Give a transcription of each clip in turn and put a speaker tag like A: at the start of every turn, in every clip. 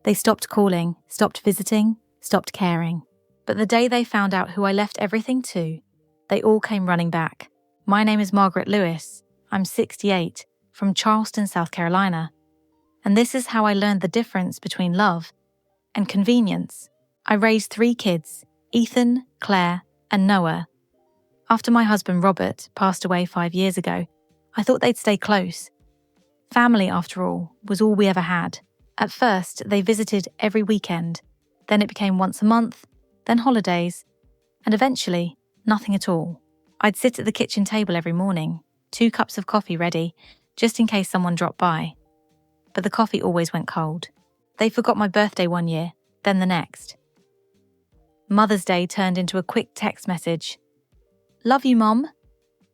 A: They stopped calling, stopped visiting, stopped caring. But the day they found out who I left everything to, they all came running back. My name is Margaret Lewis. I'm 68, from Charleston, South Carolina. And this is how I learned the difference between love and convenience. I raised 3 kids, Ethan, Claire, and Noah. After my husband Robert passed away 5 years ago, I thought they'd stay close. Family, after all, was all we ever had. At first, they visited every weekend. Then it became once a month, then holidays, and eventually, nothing at all. I'd sit at the kitchen table every morning, 2 cups of coffee ready, just in case someone dropped by. But the coffee always went cold. They forgot my birthday one year, then the next. Mother's Day turned into a quick text message. "Love you, Mom,"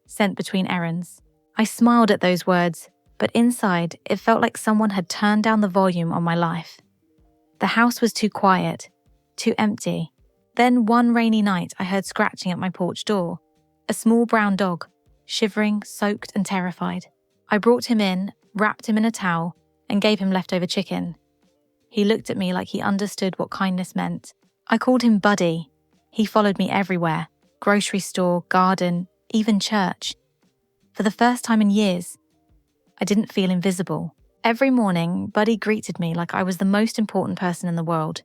A: sent between errands. I smiled at those words, but inside it felt like someone had turned down the volume on my life. The house was too quiet, too empty. Then one rainy night I heard scratching at my porch door. A small brown dog, shivering, soaked and terrified. I brought him in, wrapped him in a towel, and gave him leftover chicken. He looked at me like he understood what kindness meant. I called him Buddy. He followed me everywhere, grocery store, garden, even church. For the first time in years, I didn't feel invisible. Every morning, Buddy greeted me like I was the most important person in the world.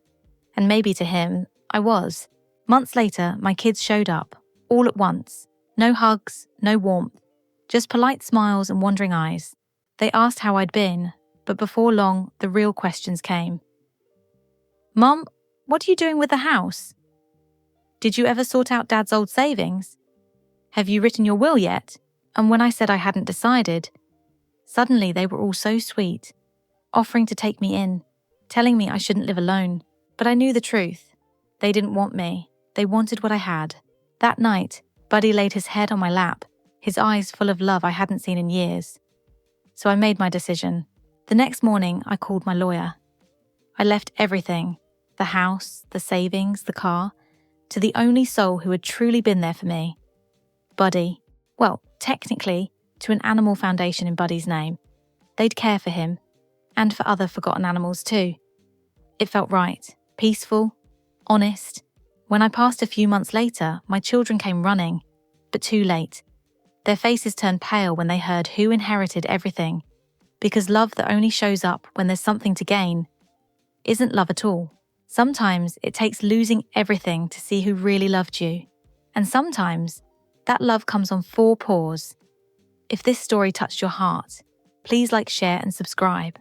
A: And maybe to him, I was. Months later, my kids showed up, all at once. No hugs, no warmth, just polite smiles and wondering eyes. They asked how I'd been, but before long, the real questions came. "Mom, what are you doing with the house? Did you ever sort out Dad's old savings? Have you written your will yet?" And when I said I hadn't decided, suddenly they were all so sweet, offering to take me in, telling me I shouldn't live alone. But I knew the truth. They didn't want me. They wanted what I had. That night, Buddy laid his head on my lap, his eyes full of love I hadn't seen in years. So I made my decision. The next morning, I called my lawyer. I left everything, the house, the savings, the car, to the only soul who had truly been there for me. Buddy. Well, technically, to an animal foundation in Buddy's name. They'd care for him, and for other forgotten animals too. It felt right, peaceful, honest. When I passed a few months later, my children came running, but too late. Their faces turned pale when they heard who inherited everything, because love that only shows up when there's something to gain isn't love at all. Sometimes it takes losing everything to see who really loved you, and sometimes that love comes on 4 paws. If this story touched your heart, please like, share and subscribe.